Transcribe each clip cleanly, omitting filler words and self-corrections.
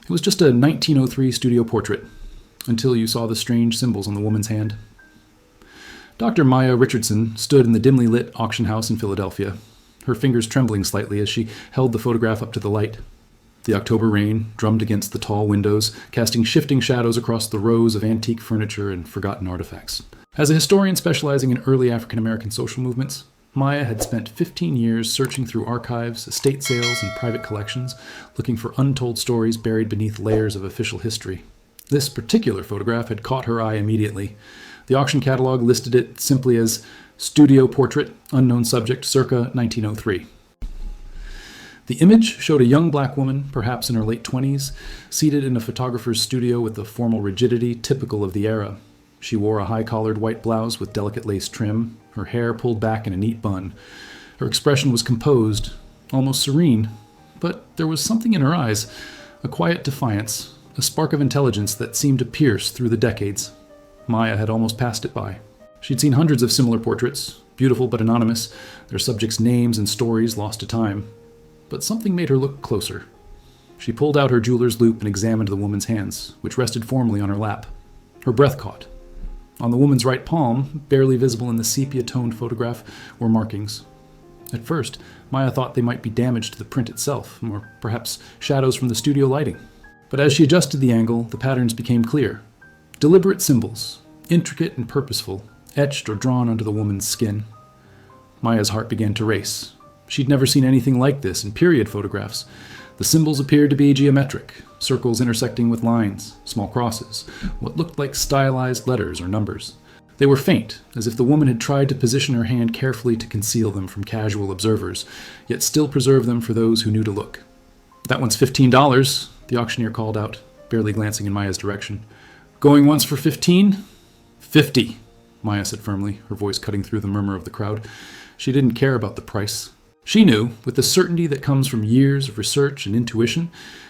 It was just a 1903 studio portrait, until you saw the strange symbols on the woman's hand. Dr. Maya Richardson stood in the dimly lit auction house in Philadelphia, her fingers trembling slightly as she held the photograph up to the light. The October rain drummed against the tall windows, casting shifting shadows across the rows of antique furniture and forgotten artifacts. As a historian specializing in early African American social movements, Maya had spent 15 years searching through archives, estate sales, and private collections, looking for untold stories buried beneath layers of official history. This particular photograph had caught her eye immediately. The auction catalog listed it simply as Studio Portrait, Unknown Subject, circa 1903. The image showed a young black woman, perhaps in her late 20s, seated in a photographer's studio with the formal rigidity typical of the era. She wore a high-collared white blouse with delicate lace trim, her hair pulled back in a neat bun. Her expression was composed, almost serene, but there was something in her eyes, a quiet defiance, a spark of intelligence that seemed to pierce through the decades. Maya had almost passed it by. She'd seen hundreds of similar portraits, beautiful but anonymous, their subjects' names and stories lost to time. But something made her look closer. She pulled out her jeweler's loupe and examined the woman's hands, which rested formally on her lap. Her breath caught. On the woman's right palm, barely visible in the sepia-toned photograph, were markings. At first, Maya thought they might be damage to the print itself, or perhaps shadows from the studio lighting. But as she adjusted the angle, the patterns became clear. Deliberate symbols, intricate and purposeful, etched or drawn onto the woman's skin. Maya's heart began to race. She'd never seen anything like this in period photographs. The symbols appeared to be geometric, circles intersecting with lines, small crosses, what looked like stylized letters or numbers. They were faint, as if the woman had tried to position her hand carefully to conceal them from casual observers, yet still preserve them for those who knew to look. "That one's $15, the auctioneer called out, barely glancing in Maya's direction. "Going once for 15? 50, Maya said firmly, her voice cutting through the murmur of the crowd. She didn't care about the price. She knew, with the certainty that comes from years of research and intuition,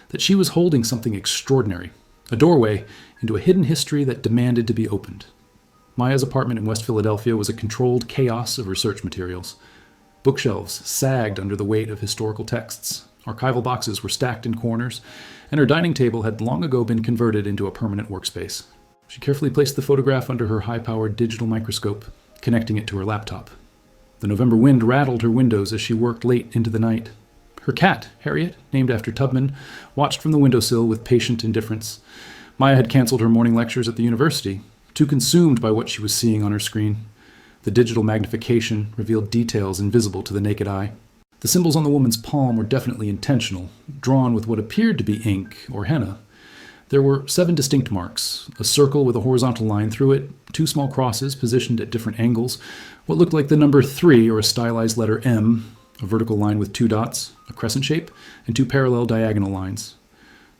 that she was holding something extraordinary, a doorway into a hidden history that demanded to be opened. Maya's apartment in West Philadelphia was a controlled chaos of research materials. Bookshelves sagged under the weight of historical texts, archival boxes were stacked in corners, and her dining table had long ago been converted into a permanent workspace. She carefully placed the photograph under her high-powered digital microscope, connecting it to her laptop. The November wind rattled her windows as she worked late into the night. Her cat, Harriet, named after Tubman, watched from the windowsill with patient indifference. Maya had canceled her morning lectures at the university, too consumed by what she was seeing on her screen. The digital magnification revealed details invisible to the naked eye. The symbols on the woman's palm were definitely intentional, drawn with what appeared to be ink or henna. There were 7 distinct marks, a circle with a horizontal line through it, 2 small crosses positioned at different angles, what looked like the number 3 or a stylized letter M, a vertical line with 2 dots, a crescent shape, and 2 parallel diagonal lines.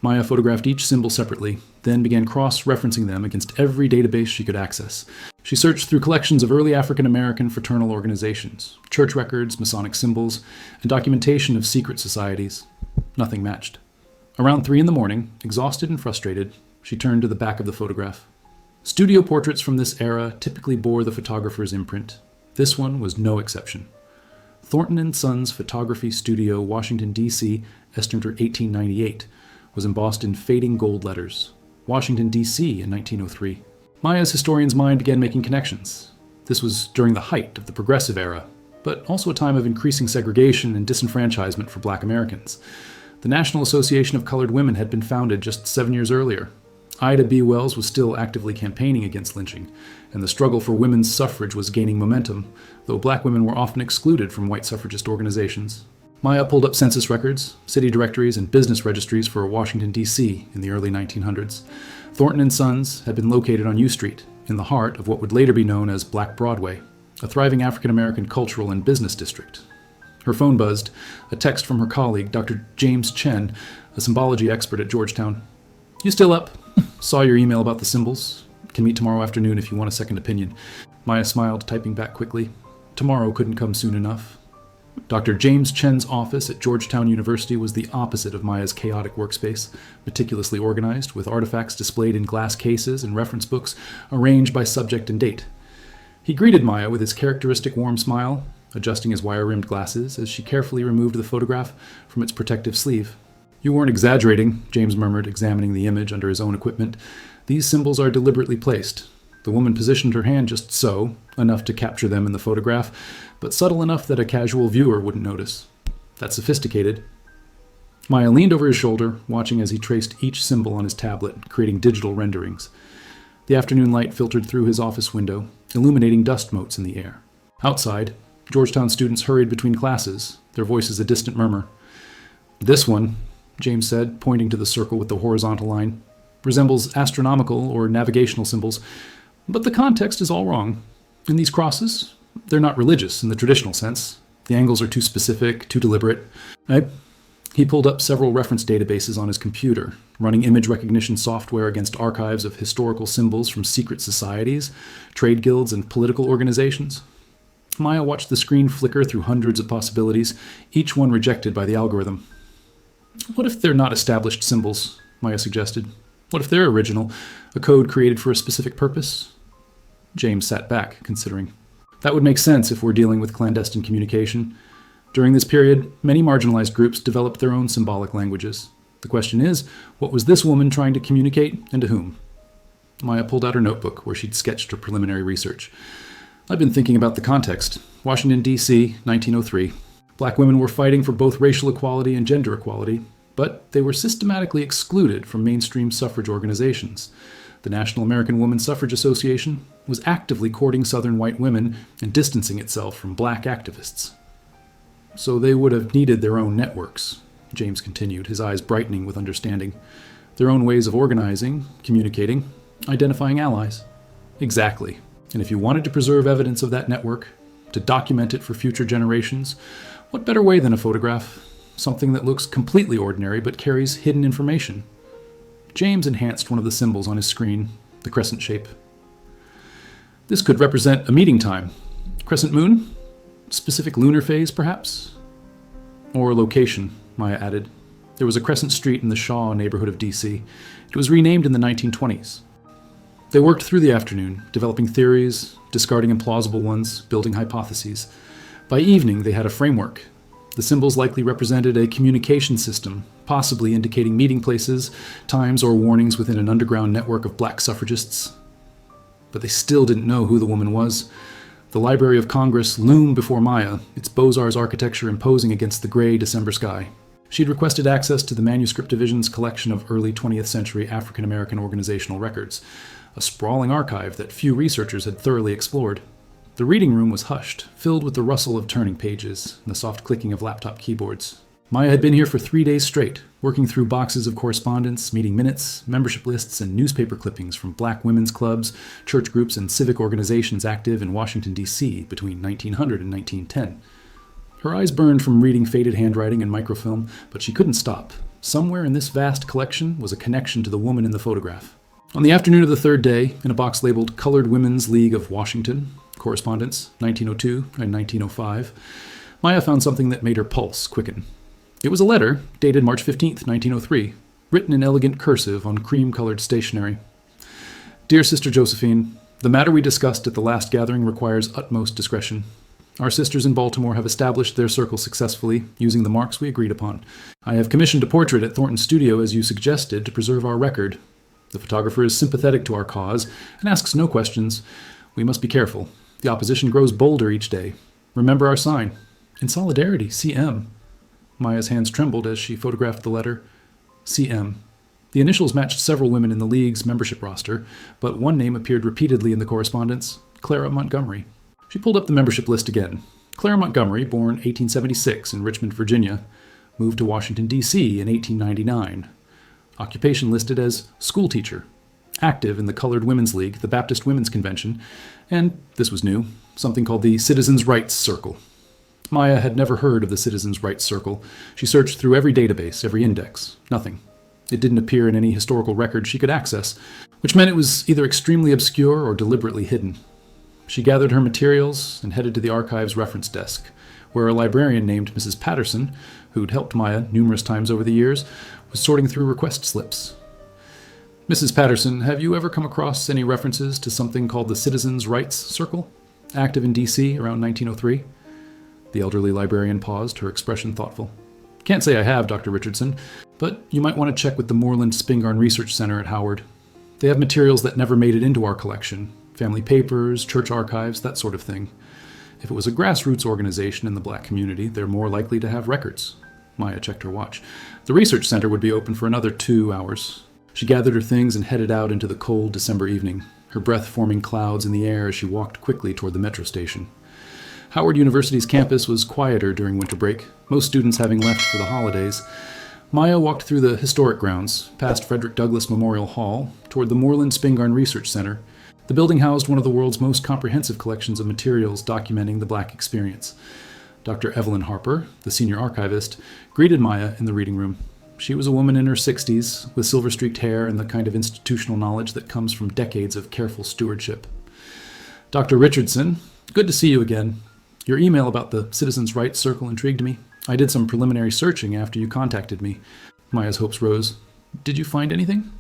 Maya photographed each symbol separately, then began cross-referencing them against every database she could access. She searched through collections of early African American fraternal organizations, church records, Masonic symbols, and documentation of secret societies. Nothing matched. Around 3 a.m, exhausted and frustrated, she turned to the back of the photograph. Studio portraits from this era typically bore the photographer's imprint. This one was no exception. Thornton & Sons Photography Studio, Washington, D.C., estimated 1898, was embossed in fading gold letters. Washington, D.C. in 1903. Maya's historian's mind began making connections. This was during the height of the Progressive Era, but also a time of increasing segregation and disenfranchisement for Black Americans. The National Association of Colored Women had been founded just 7 years earlier. Ida B. Wells was still actively campaigning against lynching, and the struggle for women's suffrage was gaining momentum, though Black women were often excluded from white suffragist organizations. Maya pulled up census records, city directories, and business registries for Washington, D.C. in the early 1900s. Thornton & Sons had been located on U Street, in the heart of what would later be known as Black Broadway, a thriving African-American cultural and business district. Her phone buzzed, a text from her colleague, Dr. James Chen, a symbology expert at Georgetown. "You still up? Saw your email about the symbols. Can meet tomorrow afternoon if you want a second opinion." Maya smiled, typing back quickly. Tomorrow couldn't come soon enough. Dr. James Chen's office at Georgetown University was the opposite of Maya's chaotic workspace, meticulously organized, with artifacts displayed in glass cases and reference books arranged by subject and date. He greeted Maya with his characteristic warm smile, adjusting his wire-rimmed glasses as she carefully removed the photograph from its protective sleeve. You weren't exaggerating, James murmured, examining the image under his own equipment. These symbols are deliberately placed. The woman positioned her hand just so, enough to capture them in the photograph, but subtle enough that a casual viewer wouldn't notice. That's sophisticated. Maya leaned over his shoulder, watching as he traced each symbol on his tablet, creating digital renderings. The afternoon light filtered through his office window, illuminating dust motes in the air. Outside, Georgetown students hurried between classes, their voices a distant murmur. This one, James said, pointing to the circle with the horizontal line, resembles astronomical or navigational symbols, but the context is all wrong. In these crosses, they're not religious in the traditional sense. The angles are too specific, too deliberate. He pulled up several reference databases on his computer, running image recognition software against archives of historical symbols from secret societies, trade guilds, and political organizations. Maya watched the screen flicker through hundreds of possibilities, each one rejected by the algorithm. What if they're not established symbols? Maya suggested. What if they're original, a code created for a specific purpose? James sat back, considering. That would make sense if we're dealing with clandestine communication. During this period, many marginalized groups developed their own symbolic languages. The question is, what was this woman trying to communicate, and to whom? Maya pulled out her notebook, where she'd sketched her preliminary research. I've been thinking about the context. Washington, D.C., 1903. Black women were fighting for both racial equality and gender equality, but they were systematically excluded from mainstream suffrage organizations. The National American Woman Suffrage Association was actively courting Southern white women and distancing itself from black activists. So they would have needed their own networks, James continued, his eyes brightening with understanding. Their own ways of organizing, communicating, identifying allies. Exactly. And if you wanted to preserve evidence of that network, to document it for future generations, what better way than a photograph? Something that looks completely ordinary but carries hidden information. James enhanced one of the symbols on his screen, the crescent shape. This could represent a meeting time. Crescent moon? Specific lunar phase, perhaps? Or location, Maya added. There was a Crescent Street in the Shaw neighborhood of D.C. It was renamed in the 1920s. They worked through the afternoon, developing theories, discarding implausible ones, building hypotheses. By evening, they had a framework. The symbols likely represented a communication system, possibly indicating meeting places, times, or warnings within an underground network of black suffragists. But they still didn't know who the woman was. The Library of Congress loomed before Maya, its Beaux-Arts architecture imposing against the gray December sky. She'd requested access to the Manuscript Division's collection of early 20th century African-American organizational records, a sprawling archive that few researchers had thoroughly explored. The reading room was hushed, filled with the rustle of turning pages and the soft clicking of laptop keyboards. Maya had been here for 3 days straight, working through boxes of correspondence, meeting minutes, membership lists, and newspaper clippings from black women's clubs, church groups, and civic organizations active in Washington, D.C. between 1900 and 1910. Her eyes burned from reading faded handwriting and microfilm, but she couldn't stop. Somewhere in this vast collection was a connection to the woman in the photograph. On the afternoon of the third day, in a box labeled Colored Women's League of Washington, Correspondence, 1902 and 1905, Maya found something that made her pulse quicken. It was a letter, dated March 15, 1903, written in elegant cursive on cream-colored stationery. Dear Sister Josephine, the matter we discussed at the last gathering requires utmost discretion. Our sisters in Baltimore have established their circle successfully, using the marks we agreed upon. I have commissioned a portrait at Thornton's studio, as you suggested, to preserve our record. The photographer is sympathetic to our cause and asks no questions. We must be careful. The opposition grows bolder each day. Remember our sign. In solidarity, CM. Maya's hands trembled as she photographed the letter. CM. The initials matched several women in the League's membership roster, but one name appeared repeatedly in the correspondence, Clara Montgomery. She pulled up the membership list again. Clara Montgomery, born 1876 in Richmond, Virginia, moved to Washington, D.C. in 1899. Occupation listed as schoolteacher. Active in the Colored Women's League, the Baptist Women's Convention, and, this was new, something called the Citizens' Rights Circle. Maya had never heard of the Citizens' Rights Circle. She searched through every database, every index. Nothing. It didn't appear in any historical record she could access, which meant it was either extremely obscure or deliberately hidden. She gathered her materials and headed to the archive's reference desk, where a librarian named Mrs. Patterson, who'd helped Maya numerous times over the years, was sorting through request slips. Mrs. Patterson, have you ever come across any references to something called the Citizens' Rights Circle, active in D.C. around 1903? The elderly librarian paused, her expression thoughtful. Can't say I have, Dr. Richardson. But you might want to check with the Moreland Spingarn Research Center at Howard. They have materials that never made it into our collection. Family papers, church archives, that sort of thing. If it was a grassroots organization in the black community, they're more likely to have records. Maya checked her watch. The research center would be open for another 2 hours. She gathered her things and headed out into the cold December evening, her breath forming clouds in the air as she walked quickly toward the metro station. Howard University's campus was quieter during winter break, most students having left for the holidays. Maya walked through the historic grounds, past Frederick Douglass Memorial Hall, toward the Moreland Spingarn Research Center. The building housed one of the world's most comprehensive collections of materials documenting the black experience. Dr. Evelyn Harper, the senior archivist, greeted Maya in the reading room. She was a woman in her 60s, with silver-streaked hair and the kind of institutional knowledge that comes from decades of careful stewardship. Dr. Richardson, good to see you again. Your email about the Citizens' Rights Circle intrigued me. I did some preliminary searching after you contacted me. Maya's hopes rose. Did you find anything?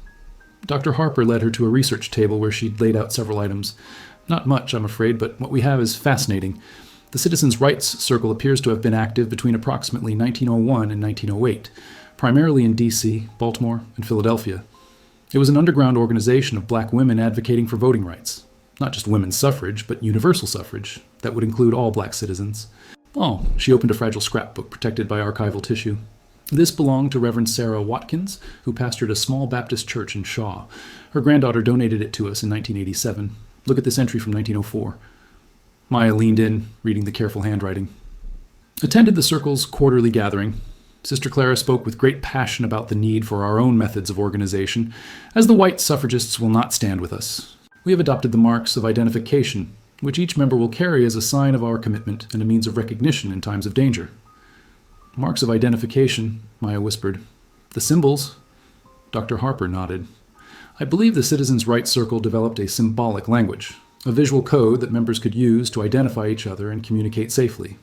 Dr. Harper led her to a research table where she'd laid out several items. Not much, I'm afraid, but what we have is fascinating. The Citizens' Rights Circle appears to have been active between approximately 1901 and 1908, primarily in D.C., Baltimore, and Philadelphia. It was an underground organization of black women advocating for voting rights. Not just women's suffrage, but universal suffrage. That would include all black citizens. Oh, she opened a fragile scrapbook protected by archival tissue. This belonged to Reverend Sarah Watkins, who pastored a small Baptist church in Shaw. Her granddaughter donated it to us in 1987. Look at this entry from 1904. Maya leaned in, reading the careful handwriting. Attended the Circle's quarterly gathering. Sister Clara spoke with great passion about the need for our own methods of organization, as the white suffragists will not stand with us. We have adopted the marks of identification, which each member will carry as a sign of our commitment and a means of recognition in times of danger. Marks of identification, Maya whispered. The symbols? Dr. Harper nodded. I believe the Citizens' Rights Circle developed a symbolic language, a visual code that members could use to identify each other and communicate safely.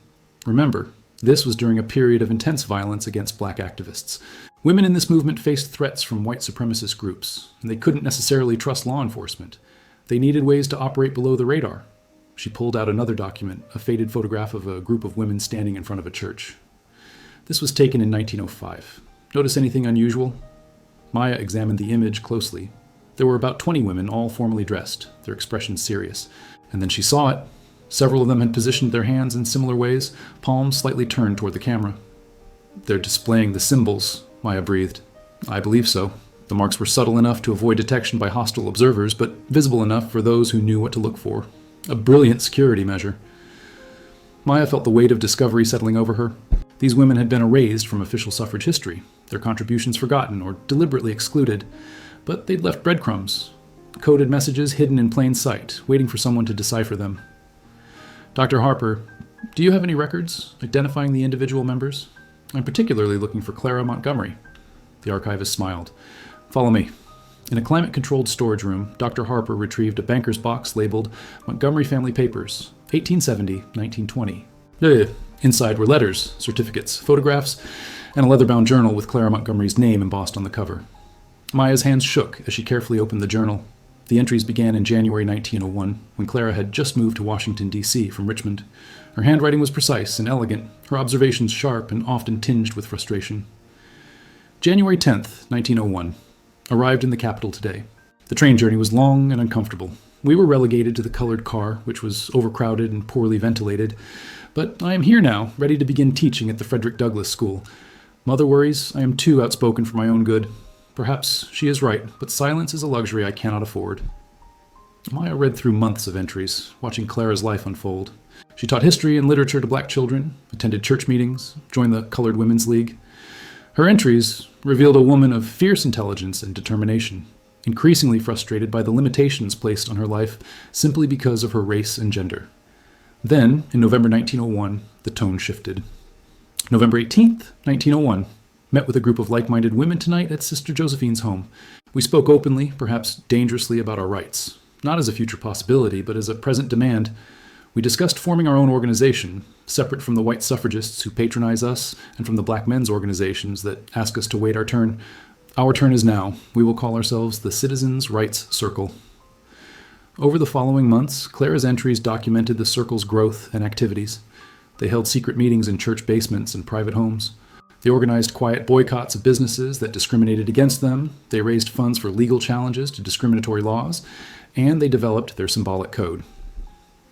Remember, this was during a period of intense violence against black activists. Women in this movement faced threats from white supremacist groups, and they couldn't necessarily trust law enforcement. They needed ways to operate below the radar. She pulled out another document, a faded photograph of a group of women standing in front of a church. This was taken in 1905. Notice anything unusual? Maya examined the image closely. There were about 20 women, all formally dressed, their expressions serious. And then she saw it. Several of them had positioned their hands in similar ways, palms slightly turned toward the camera. They're displaying the symbols, Maya breathed. I believe so. The marks were subtle enough to avoid detection by hostile observers, but visible enough for those who knew what to look for. A brilliant security measure. Maya felt the weight of discovery settling over her. These women had been erased from official suffrage history, their contributions forgotten or deliberately excluded, but they'd left breadcrumbs, coded messages hidden in plain sight, waiting for someone to decipher them. Dr. Harper, do you have any records identifying the individual members? I'm particularly looking for Clara Montgomery. The archivist smiled. Follow me. In a climate-controlled storage room, Dr. Harper retrieved a banker's box labeled Montgomery Family Papers, 1870-1920. Inside were letters, certificates, photographs, and a leather-bound journal with Clara Montgomery's name embossed on the cover. Maya's hands shook as she carefully opened the journal. The entries began in January 1901, when Clara had just moved to Washington, D.C. from Richmond. Her handwriting was precise and elegant, her observations sharp and often tinged with frustration. January 10th, 1901. Arrived in the capital today. The train journey was long and uncomfortable. We were relegated to the colored car, which was overcrowded and poorly ventilated. But I am here now, ready to begin teaching at the Frederick Douglass School. Mother worries I am too outspoken for my own good. Perhaps she is right, but silence is a luxury I cannot afford. Maya read through months of entries, watching Clara's life unfold. She taught history and literature to black children, attended church meetings, joined the Colored Women's League. Her entries revealed a woman of fierce intelligence and determination, increasingly frustrated by the limitations placed on her life simply because of her race and gender. Then, in November 1901, the tone shifted. November 18th, 1901. Met with a group of like-minded women tonight at Sister Josephine's home. We spoke openly, perhaps dangerously, about our rights. Not as a future possibility, but as a present demand. We discussed forming our own organization, separate from the white suffragists who patronize us and from the black men's organizations that ask us to wait our turn. Our turn is now. We will call ourselves the Citizens' Rights Circle. Over the following months, Clara's entries documented the circle's growth and activities. They held secret meetings in church basements and private homes. They organized quiet boycotts of businesses that discriminated against them, they raised funds for legal challenges to discriminatory laws, and they developed their symbolic code.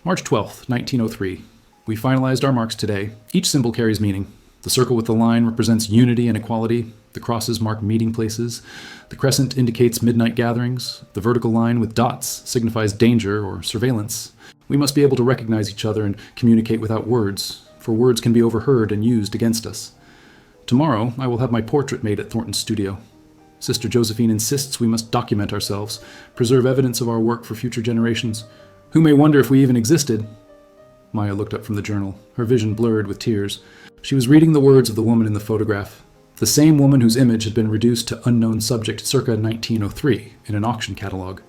March 12th, 1903. We finalized our marks today. Each symbol carries meaning. The circle with the line represents unity and equality. The crosses mark meeting places. The crescent indicates midnight gatherings. The vertical line with dots signifies danger or surveillance. We must be able to recognize each other and communicate without words, for words can be overheard and used against us. Tomorrow, I will have my portrait made at Thornton's studio. Sister Josephine insists we must document ourselves, preserve evidence of our work for future generations. Who may wonder if we even existed? Maya looked up from the journal, her vision blurred with tears. She was reading the words of the woman in the photograph, the same woman whose image had been reduced to unknown subject circa 1903 in an auction catalog.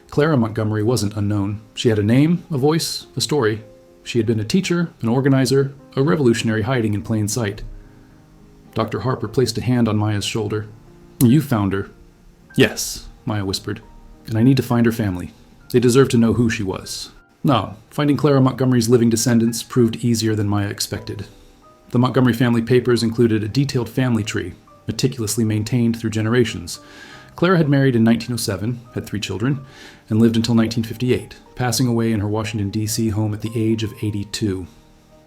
Clara Montgomery wasn't unknown. She had a name, a voice, a story. She had been a teacher, an organizer, a revolutionary hiding in plain sight. Dr. Harper placed a hand on Maya's shoulder. You found her. Yes, Maya whispered. And I need to find her family. They deserve to know who she was. No, finding Clara Montgomery's living descendants proved easier than Maya expected. The Montgomery family papers included a detailed family tree, meticulously maintained through generations. Clara had married in 1907, had 3 children, and lived until 1958, passing away in her Washington, D.C. home at the age of 82.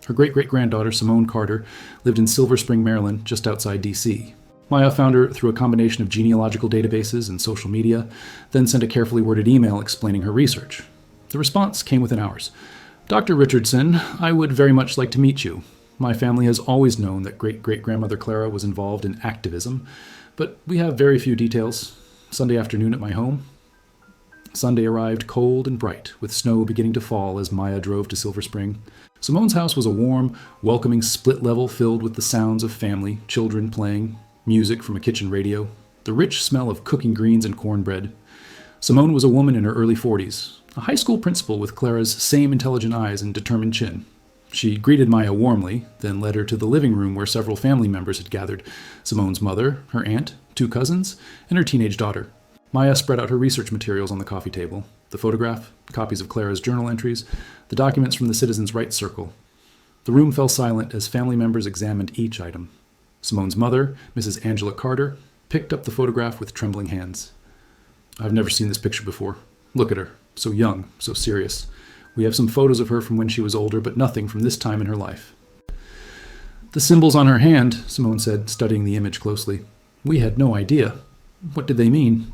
Her great-great-granddaughter, Simone Carter, lived in Silver Spring, Maryland, just outside D.C. Maya found her through a combination of genealogical databases and social media, then sent a carefully worded email explaining her research. The response came within hours. Dr. Richardson, I would very much like to meet you. My family has always known that great-great-grandmother Clara was involved in activism, but we have very few details. Sunday afternoon at my home. Sunday arrived cold and bright, with snow beginning to fall as Maya drove to Silver Spring. Simone's house was a warm, welcoming split level filled with the sounds of family, children playing, music from a kitchen radio, the rich smell of cooking greens and cornbread. Simone was a woman in her early 40s, a high school principal with Clara's same intelligent eyes and determined chin. She greeted Maya warmly, then led her to the living room where several family members had gathered: Simone's mother, her aunt, 2 cousins, and her teenage daughter. Maya spread out her research materials on the coffee table: the photograph, copies of Clara's journal entries, the documents from the Citizens' Rights Circle. The room fell silent as family members examined each item. Simone's mother, Mrs. Angela Carter, picked up the photograph with trembling hands. I've never seen this picture before. Look at her, so young, so serious. We have some photos of her from when she was older, but nothing from this time in her life. The symbols on her hand, Simone said, studying the image closely. We had no idea. What did they mean?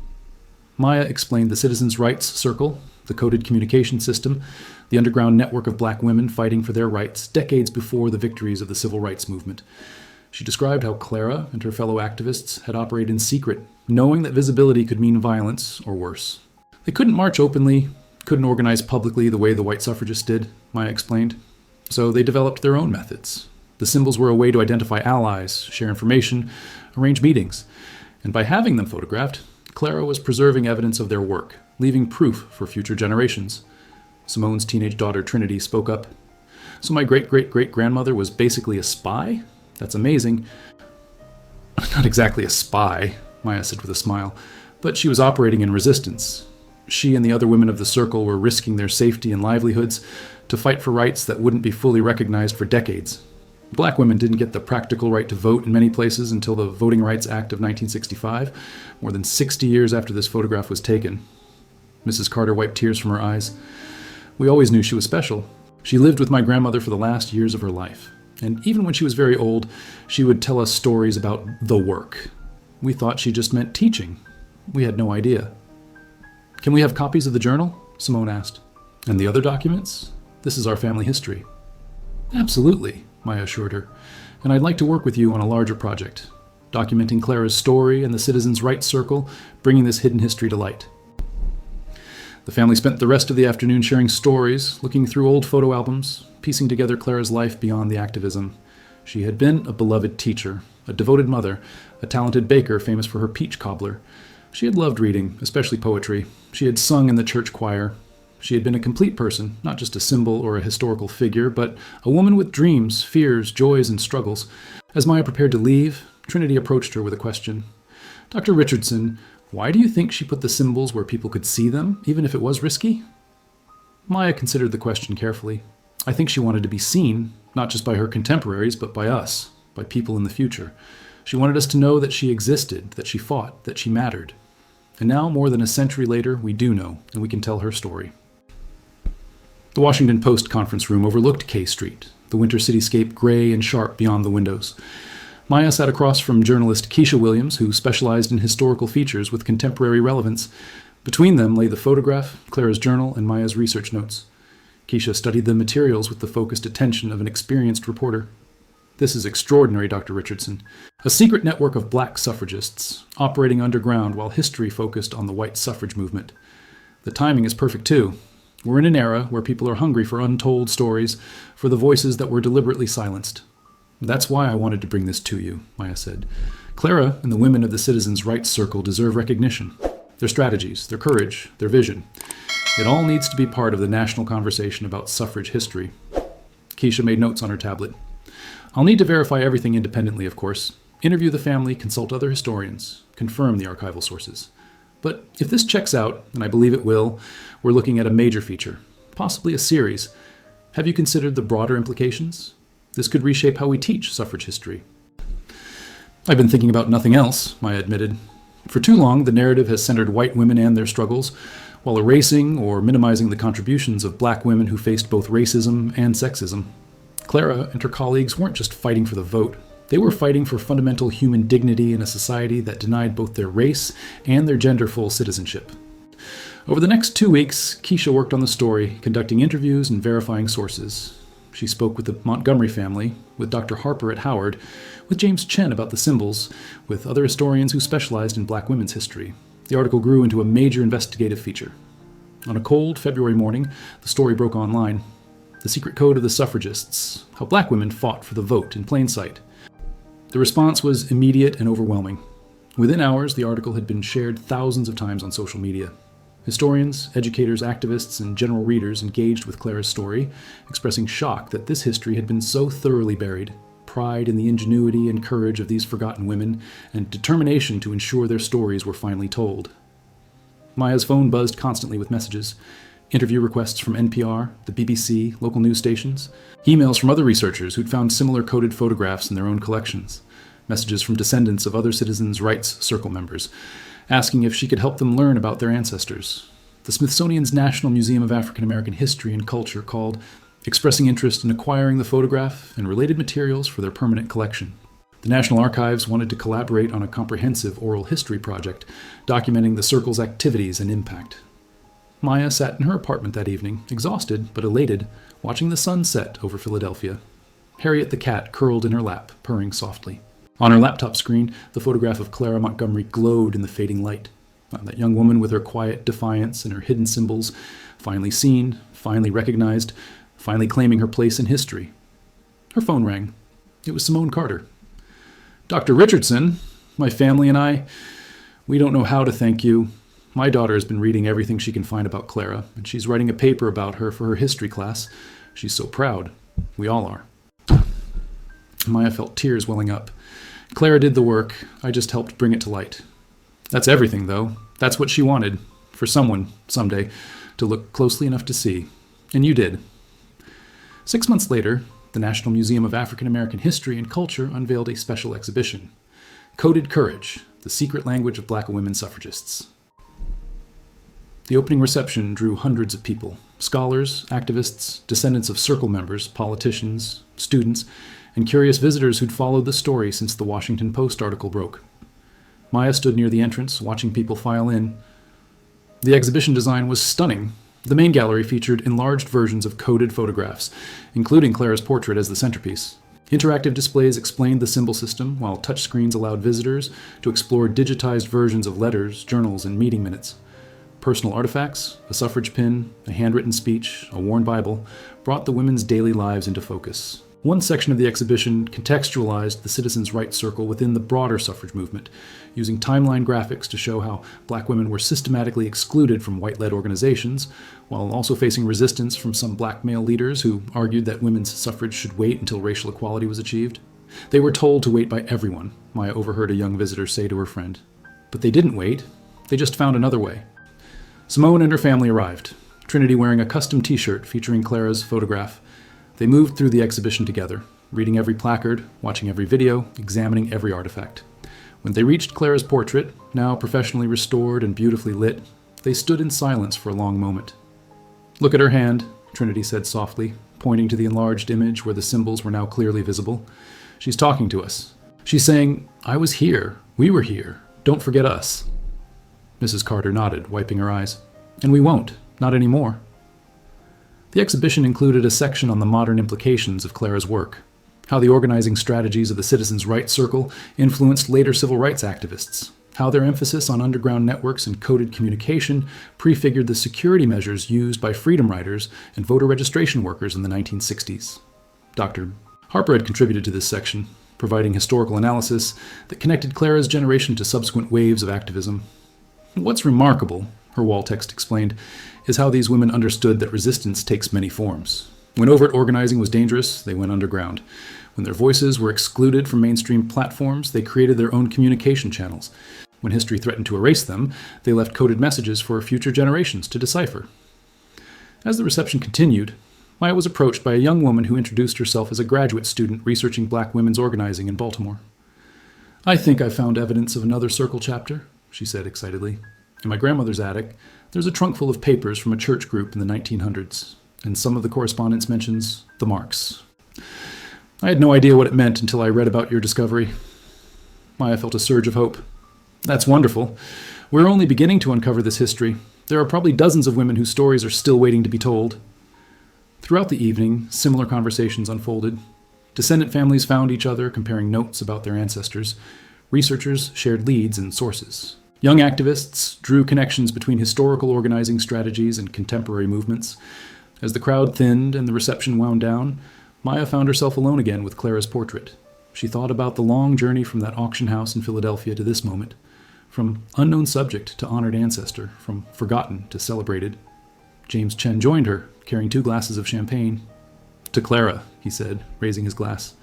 Maya explained the Citizens' Rights Circle, the coded communication system, the underground network of black women fighting for their rights decades before the victories of the civil rights movement. She described how Clara and her fellow activists had operated in secret, knowing that visibility could mean violence or worse. They couldn't march openly, couldn't organize publicly the way the white suffragists did, Maya explained. So they developed their own methods. The symbols were a way to identify allies, share information, arrange meetings. And by having them photographed, Clara was preserving evidence of their work, leaving proof for future generations. Simone's teenage daughter Trinity spoke up. So my great-great-great-grandmother was basically a spy? That's amazing. Not exactly a spy, Maya said with a smile, but she was operating in resistance. She and the other women of the circle were risking their safety and livelihoods to fight for rights that wouldn't be fully recognized for decades. Black women didn't get the practical right to vote in many places until the Voting Rights Act of 1965, more than 60 years after this photograph was taken. Mrs. Carter wiped tears from her eyes. We always knew she was special. She lived with my grandmother for the last years of her life. And even when she was very old, she would tell us stories about the work. We thought she just meant teaching. We had no idea. Can we have copies of the journal? Simone asked. And the other documents? This is our family history. Absolutely, Maya assured her. And I'd like to work with you on a larger project, documenting Clara's story and the Citizens' Rights Circle, bringing this hidden history to light. The family spent the rest of the afternoon sharing stories, looking through old photo albums, piecing together Clara's life beyond the activism. She had been a beloved teacher, a devoted mother, a talented baker famous for her peach cobbler. She had loved reading, especially poetry. She had sung in the church choir. She had been a complete person, not just a symbol or a historical figure, but a woman with dreams, fears, joys, and struggles. As Maya prepared to leave, Trinity approached her with a question. Dr. Richardson, why do you think she put the symbols where people could see them, even if it was risky? Maya considered the question carefully. I think she wanted to be seen, not just by her contemporaries, but by us, by people in the future. She wanted us to know that she existed, that she fought, that she mattered. And now, more than a century later, we do know, and we can tell her story. The Washington Post conference room overlooked K Street, the winter cityscape gray and sharp beyond the windows. Maya sat across from journalist Keisha Williams, who specialized in historical features with contemporary relevance. Between them lay the photograph, Clara's journal, and Maya's research notes. Keisha studied the materials with the focused attention of an experienced reporter. This is extraordinary, Dr. Richardson. A secret network of black suffragists, operating underground while history focused on the white suffrage movement. The timing is perfect, too. We're in an era where people are hungry for untold stories, for the voices that were deliberately silenced. That's why I wanted to bring this to you, Maya said. Clara and the women of the Citizens' Rights Circle deserve recognition. Their strategies, their courage, their vision. It all needs to be part of the national conversation about suffrage history. Keisha made notes on her tablet. I'll need to verify everything independently, of course. Interview the family, consult other historians, confirm the archival sources. But if this checks out, and I believe it will, we're looking at a major feature, possibly a series. Have you considered the broader implications? This could reshape how we teach suffrage history. I've been thinking about nothing else, Maya admitted. For too long, the narrative has centered white women and their struggles, while erasing or minimizing the contributions of black women who faced both racism and sexism. Clara and her colleagues weren't just fighting for the vote. They were fighting for fundamental human dignity in a society that denied both their race and their gender-full citizenship. Over the next 2 weeks, Keisha worked on the story, conducting interviews and verifying sources. She spoke with the Montgomery family, with Dr. Harper at Howard, with James Chen about the symbols, with other historians who specialized in black women's history. The article grew into a major investigative feature. On a cold February morning, the story broke online. The secret code of the suffragists, how black women fought for the vote in plain sight. The response was immediate and overwhelming. Within hours, the article had been shared thousands of times on social media. Historians, educators, activists, and general readers engaged with Clara's story, expressing shock that this history had been so thoroughly buried, pride in the ingenuity and courage of these forgotten women, and determination to ensure their stories were finally told. Maya's phone buzzed constantly with messages. Interview requests from NPR, the BBC, local news stations, emails from other researchers who'd found similar coded photographs in their own collections, messages from descendants of other Citizens' Rights Circle members, asking if she could help them learn about their ancestors. The Smithsonian's National Museum of African American History and Culture called, expressing interest in acquiring the photograph and related materials for their permanent collection. The National Archives wanted to collaborate on a comprehensive oral history project, documenting the Circle's activities and impact. Maya sat in her apartment that evening, exhausted but elated, watching the sun set over Philadelphia. Harriet the cat curled in her lap, purring softly. On her laptop screen, the photograph of Clara Montgomery glowed in the fading light. That young woman with her quiet defiance and her hidden symbols, finally seen, finally recognized, finally claiming her place in history. Her phone rang. It was Simone Carter. Dr. Richardson, my family and I, we don't know how to thank you. My daughter has been reading everything she can find about Clara, and she's writing a paper about her for her history class. She's so proud. We all are. Maya felt tears welling up. Clara did the work. I just helped bring it to light. That's everything, though. That's what she wanted. For someone, someday, to look closely enough to see. And you did. 6 months later, the National Museum of African American History and Culture unveiled a special exhibition. Coded Courage, the secret language of black women suffragists. The opening reception drew hundreds of people, scholars, activists, descendants of Circle members, politicians, students, and curious visitors who'd followed the story since the Washington Post article broke. Maya stood near the entrance, watching people file in. The exhibition design was stunning. The main gallery featured enlarged versions of coded photographs, including Clara's portrait as the centerpiece. Interactive displays explained the symbol system, while touchscreens allowed visitors to explore digitized versions of letters, journals, and meeting minutes. Personal artifacts, a suffrage pin, a handwritten speech, a worn Bible, brought the women's daily lives into focus. One section of the exhibition contextualized the Citizens' Rights Circle within the broader suffrage movement, using timeline graphics to show how black women were systematically excluded from white-led organizations, while also facing resistance from some black male leaders who argued that women's suffrage should wait until racial equality was achieved. They were told to wait by everyone, Maya overheard a young visitor say to her friend. But they didn't wait. They just found another way. Simone and her family arrived, Trinity wearing a custom t-shirt featuring Clara's photograph. They moved through the exhibition together, reading every placard, watching every video, examining every artifact. When they reached Clara's portrait, now professionally restored and beautifully lit, they stood in silence for a long moment. "Look at her hand," Trinity said softly, pointing to the enlarged image where the symbols were now clearly visible. "She's talking to us. She's saying, 'I was here. We were here. Don't forget us.'" Mrs. Carter nodded, wiping her eyes. "And we won't. Not anymore." The exhibition included a section on the modern implications of Clara's work, how the organizing strategies of the Citizens' Rights Circle influenced later civil rights activists, how their emphasis on underground networks and coded communication prefigured the security measures used by freedom riders and voter registration workers in the 1960s. Dr. Harper had contributed to this section, providing historical analysis that connected Clara's generation to subsequent waves of activism. "What's remarkable," her wall text explained, "is how these women understood that resistance takes many forms. When overt organizing was dangerous, they went underground. When their voices were excluded from mainstream platforms, they created their own communication channels. When history threatened to erase them, they left coded messages for future generations to decipher." As the reception continued, Maya was approached by a young woman who introduced herself as a graduate student researching black women's organizing in Baltimore. "I think I've found evidence of another Circle chapter," she said excitedly. "In my grandmother's attic, there's a trunk full of papers from a church group in the 1900s, and some of the correspondence mentions the Marks. I had no idea what it meant until I read about your discovery." Maya felt a surge of hope. "That's wonderful. We're only beginning to uncover this history. There are probably dozens of women whose stories are still waiting to be told." Throughout the evening, similar conversations unfolded. Descendant families found each other, comparing notes about their ancestors. Researchers shared leads and sources. Young activists drew connections between historical organizing strategies and contemporary movements. As the crowd thinned and the reception wound down, Maya found herself alone again with Clara's portrait. She thought about the long journey from that auction house in Philadelphia to this moment, from unknown subject to honored ancestor, from forgotten to celebrated. James Chen joined her, carrying 2 glasses of champagne. "To Clara," he said, raising his glass.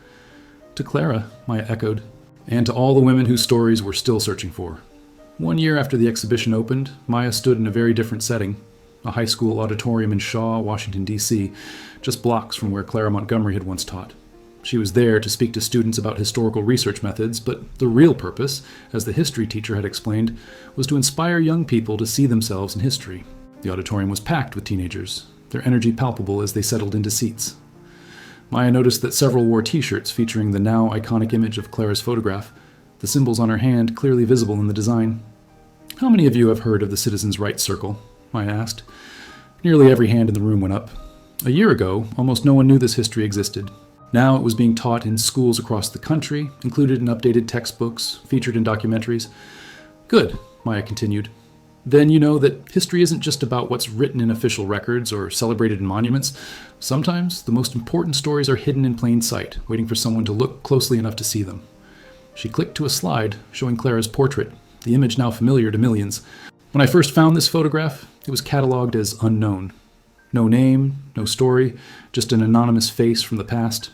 "To Clara," Maya echoed, "and to all the women whose stories we're still searching for." 1 year after the exhibition opened, Maya stood in a very different setting, a high school auditorium in Shaw, Washington, D.C., just blocks from where Clara Montgomery had once taught. She was there to speak to students about historical research methods, but the real purpose, as the history teacher had explained, was to inspire young people to see themselves in history. The auditorium was packed with teenagers, their energy palpable as they settled into seats. Maya noticed that several wore t-shirts featuring the now iconic image of Clara's photograph, the symbols on her hand clearly visible in the design. "How many of you have heard of the Citizens' Rights Circle?" Maya asked. Nearly every hand in the room went up. A year ago, almost no one knew this history existed. Now it was being taught in schools across the country, included in updated textbooks, featured in documentaries. "Good," Maya continued. "Then you know that history isn't just about what's written in official records or celebrated in monuments. Sometimes the most important stories are hidden in plain sight, waiting for someone to look closely enough to see them." She clicked to a slide showing Clara's portrait, the image now familiar to millions. "When I first found this photograph, it was cataloged as unknown. No name, no story, just an anonymous face from the past.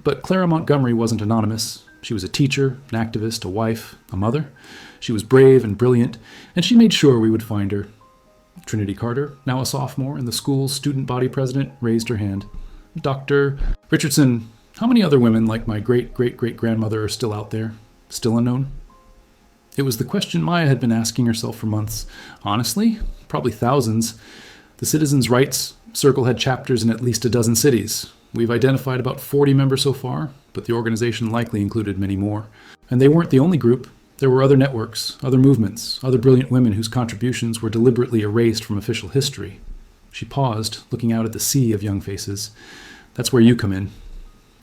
But Clara Montgomery wasn't anonymous. She was a teacher, an activist, a wife, a mother. She was brave and brilliant, and she made sure we would find her." Trinity Carter, now a sophomore and the school's student body president, raised her hand. "Dr. Richardson, how many other women like my great-great-great-grandmother are still out there? Still unknown?" It was the question Maya had been asking herself for months. Honestly, probably thousands. The Citizens' Rights Circle had chapters in at least a dozen cities. We've identified about 40 members so far, but the organization likely included many more. And they weren't the only group. There were other networks, other movements, other brilliant women whose contributions were deliberately erased from official history. She paused, looking out at the sea of young faces. "That's where you come in.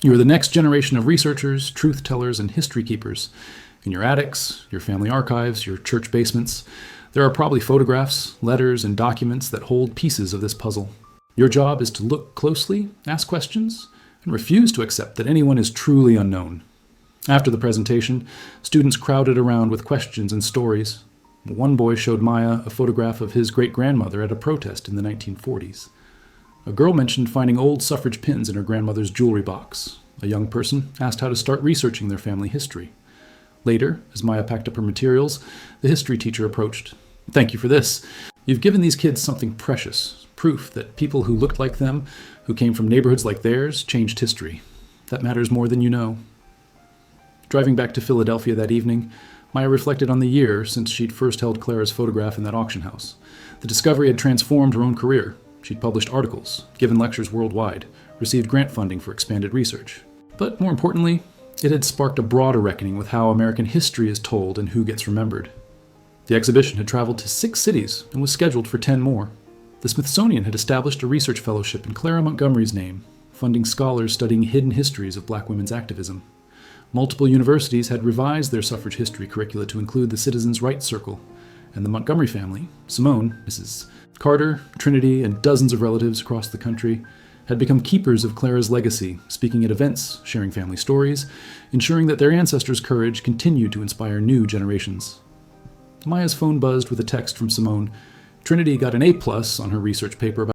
You are the next generation of researchers, truth-tellers, and history keepers. In your attics, your family archives, your church basements, there are probably photographs, letters, and documents that hold pieces of this puzzle. Your job is to look closely, ask questions, and refuse to accept that anyone is truly unknown." After the presentation, students crowded around with questions and stories. One boy showed Maya a photograph of his great-grandmother at a protest in the 1940s. A girl mentioned finding old suffrage pins in her grandmother's jewelry box. A young person asked how to start researching their family history. Later, as Maya packed up her materials, the history teacher approached. "Thank you for this. You've given these kids something precious, proof that people who looked like them, who came from neighborhoods like theirs, changed history. that matters more than you know. Driving back to Philadelphia that evening, Maya reflected on the year since she'd first held Clara's photograph in that auction house. The discovery had transformed her own career. She'd published articles, given lectures worldwide, received grant funding for expanded research. But more importantly, it had sparked a broader reckoning with how American history is told and who gets remembered. The exhibition had traveled to 6 cities and was scheduled for 10 more. The Smithsonian had established a research fellowship in Clara Montgomery's name, funding scholars studying hidden histories of black women's activism. Multiple universities had revised their suffrage history curricula to include the Citizens' Rights Circle, and the Montgomery family, Simone, Mrs. Carter, Trinity, and dozens of relatives across the country, had become keepers of Clara's legacy, speaking at events, sharing family stories, ensuring that their ancestors' courage continued to inspire new generations. Maya's phone buzzed with a text from Simone. Trinity got an A+ on her research paper about